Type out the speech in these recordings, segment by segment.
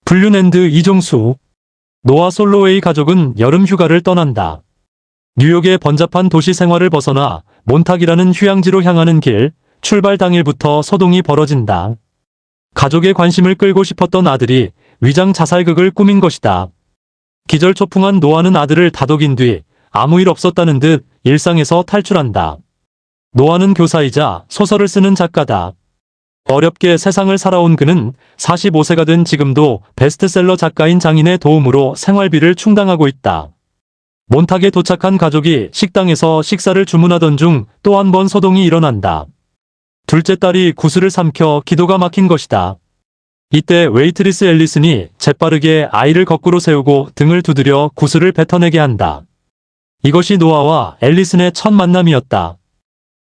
블류랜드 이종수. 노아 솔로웨이 가족은 여름 휴가를 떠난다. 뉴욕의 번잡한 도시 생활을 벗어나 몬탁이라는 휴양지로 향하는 길, 출발 당일부터 소동이 벌어진다. 가족의 관심을 끌고 싶었던 아들이 위장 자살극을 꾸민 것이다. 기절초풍한 노아는 아들을 다독인 뒤 아무 일 없었다는 듯 일상에서 탈출한다. 노아는 교사이자 소설을 쓰는 작가다. 어렵게 세상을 살아온 그는 45세가 된 지금도 베스트셀러 작가인 장인의 도움으로 생활비를 충당하고 있다. 몬탁에 도착한 가족이 식당에서 식사를 주문하던 중 또 한 번 소동이 일어난다. 둘째 딸이 구슬을 삼켜 기도가 막힌 것이다. 이때 웨이트리스 앨리슨이 재빠르게 아이를 거꾸로 세우고 등을 두드려 구슬을 뱉어내게 한다. 이것이 노아와 앨리슨의 첫 만남이었다.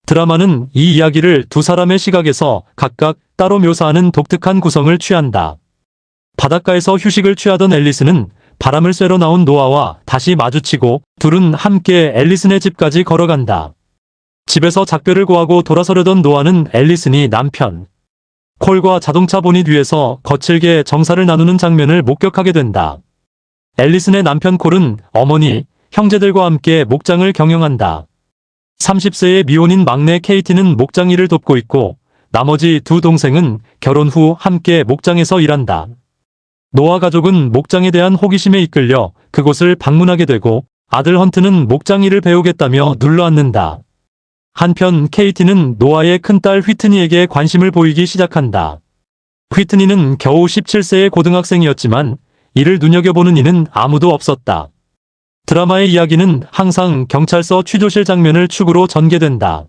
드라마는 이 이야기를 두 사람의 시각에서 각각 따로 묘사하는 독특한 구성을 취한다. 바닷가에서 휴식을 취하던 앨리슨은 바람을 쐬러 나온 노아와 다시 마주치고 둘은 함께 앨리슨의 집까지 걸어간다. 집에서 작별을 고하고 돌아서려던 노아는 앨리슨이 남편 콜과 자동차 보닛 위에서 거칠게 정사를 나누는 장면을 목격하게 된다. 앨리슨의 남편 콜은 어머니, 형제들과 함께 목장을 경영한다. 30세의 미혼인 막내 케이티는 목장 일을 돕고 있고 나머지 두 동생은 결혼 후 함께 목장에서 일한다. 노아 가족은 목장에 대한 호기심에 이끌려 그곳을 방문하게 되고 아들 헌트는 목장 일을 배우겠다며 눌러앉는다. 한편 케이티는 노아의 큰딸 휘트니에게 관심을 보이기 시작한다. 휘트니는 겨우 17세의 고등학생이었지만 이를 눈여겨보는 이는 아무도 없었다. 드라마의 이야기는 항상 경찰서 취조실 장면을 축으로 전개된다.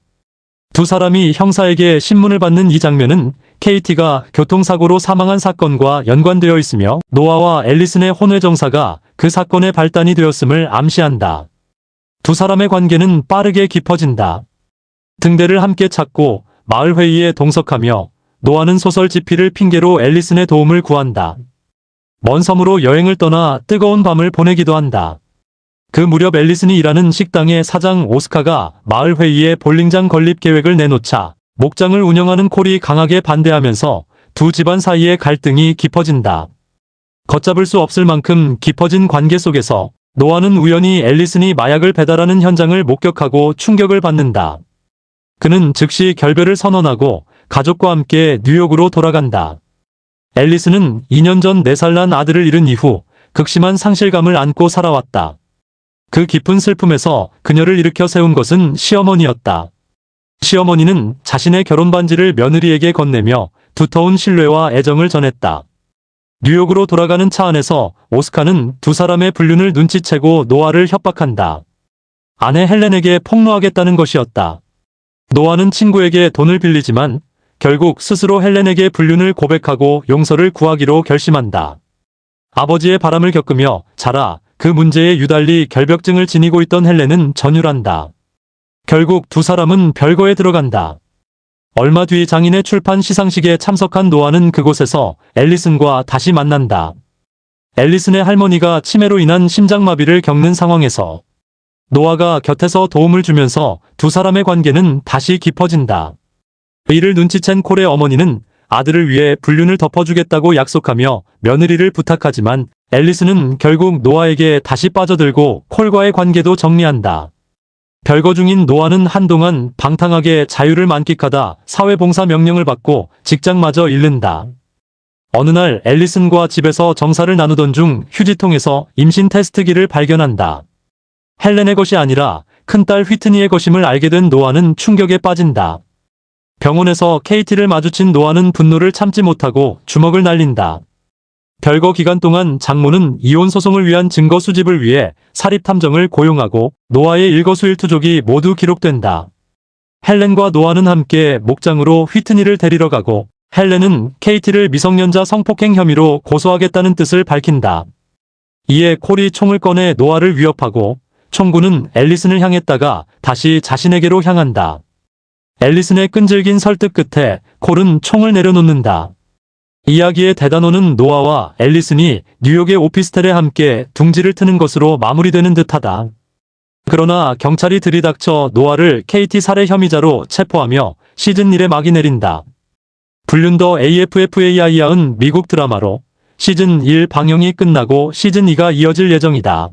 두 사람이 형사에게 신문을 받는 이 장면은 케이티가 교통사고로 사망한 사건과 연관되어 있으며 노아와 앨리슨의 혼외 정사가 그 사건의 발단이 되었음을 암시한다. 두 사람의 관계는 빠르게 깊어진다. 등대를 함께 찾고 마을 회의에 동석하며 노아는 소설 집필을 핑계로 앨리슨의 도움을 구한다. 먼 섬으로 여행을 떠나 뜨거운 밤을 보내기도 한다. 그 무렵 앨리슨이 일하는 식당의 사장 오스카가 마을 회의에 볼링장 건립 계획을 내놓자 목장을 운영하는 콜이 강하게 반대하면서 두 집안 사이의 갈등이 깊어진다. 걷잡을 수 없을 만큼 깊어진 관계 속에서 노아는 우연히 앨리슨이 마약을 배달하는 현장을 목격하고 충격을 받는다. 그는 즉시 결별을 선언하고 가족과 함께 뉴욕으로 돌아간다. 앨리슨은 2년 전 4살 난 아들을 잃은 이후 극심한 상실감을 안고 살아왔다. 그 깊은 슬픔에서 그녀를 일으켜 세운 것은 시어머니였다. 시어머니는 자신의 결혼 반지를 며느리에게 건네며 두터운 신뢰와 애정을 전했다. 뉴욕으로 돌아가는 차 안에서 오스카는 두 사람의 불륜을 눈치채고 노아를 협박한다. 아내 헬렌에게 폭로하겠다는 것이었다. 노아는 친구에게 돈을 빌리지만 결국 스스로 헬렌에게 불륜을 고백하고 용서를 구하기로 결심한다. 아버지의 바람을 겪으며 자라 그 문제에 유달리 결벽증을 지니고 있던 헬렌은 전율한다. 결국 두 사람은 별거에 들어간다. 얼마 뒤 장인의 출판 시상식에 참석한 노아는 그곳에서 앨리슨과 다시 만난다. 앨리슨의 할머니가 치매로 인한 심장마비를 겪는 상황에서 노아가 곁에서 도움을 주면서 두 사람의 관계는 다시 깊어진다. 이를 눈치챈 콜의 어머니는 아들을 위해 불륜을 덮어주겠다고 약속하며 며느리를 부탁하지만 앨리슨은 결국 노아에게 다시 빠져들고 콜과의 관계도 정리한다. 별거 중인 노아는 한동안 방탕하게 자유를 만끽하다 사회봉사 명령을 받고 직장마저 잃는다. 어느 날 앨리슨과 집에서 정사를 나누던 중 휴지통에서 임신 테스트기를 발견한다. 헬렌의 것이 아니라 큰딸 휘트니의 것임을 알게 된 노아는 충격에 빠진다. 병원에서 케이티를 마주친 노아는 분노를 참지 못하고 주먹을 날린다. 별거 기간 동안 장모는 이혼 소송을 위한 증거 수집을 위해 사립탐정을 고용하고 노아의 일거수일투족이 모두 기록된다. 헬렌과 노아는 함께 목장으로 휘트니를 데리러 가고 헬렌은 케이티를 미성년자 성폭행 혐의로 고소하겠다는 뜻을 밝힌다. 이에 콜이 총을 꺼내 노아를 위협하고 총구는 앨리슨을 향했다가 다시 자신에게로 향한다. 앨리슨의 끈질긴 설득 끝에 콜은 총을 내려놓는다. 이야기의 대단원은 노아와 앨리슨이 뉴욕의 오피스텔에 함께 둥지를 트는 것으로 마무리되는 듯하다. 그러나 경찰이 들이닥쳐 노아를 케이티 살해 혐의자로 체포하며 시즌 1에 막이 내린다. 불륜 더 AFFAI야은 미국 드라마로 시즌 1 방영이 끝나고 시즌 2가 이어질 예정이다.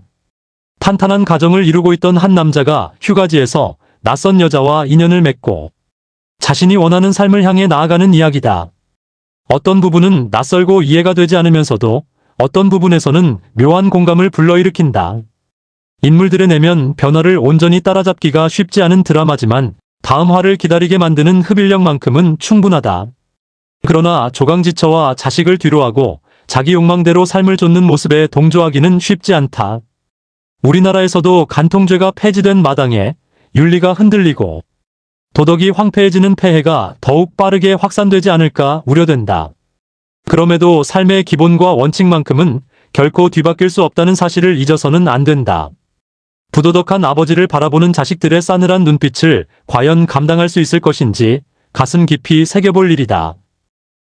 탄탄한 가정을 이루고 있던 한 남자가 휴가지에서 낯선 여자와 인연을 맺고 자신이 원하는 삶을 향해 나아가는 이야기다. 어떤 부분은 낯설고 이해가 되지 않으면서도 어떤 부분에서는 묘한 공감을 불러일으킨다. 인물들의 내면 변화를 온전히 따라잡기가 쉽지 않은 드라마지만 다음 화를 기다리게 만드는 흡입력만큼은 충분하다. 그러나 조강지처와 자식을 뒤로하고 자기 욕망대로 삶을 좇는 모습에 동조하기는 쉽지 않다. 우리나라에서도 간통죄가 폐지된 마당에 윤리가 흔들리고 도덕이 황폐해지는 폐해가 더욱 빠르게 확산되지 않을까 우려된다. 그럼에도 삶의 기본과 원칙만큼은 결코 뒤바뀔 수 없다는 사실을 잊어서는 안 된다. 부도덕한 아버지를 바라보는 자식들의 싸늘한 눈빛을 과연 감당할 수 있을 것인지 가슴 깊이 새겨볼 일이다.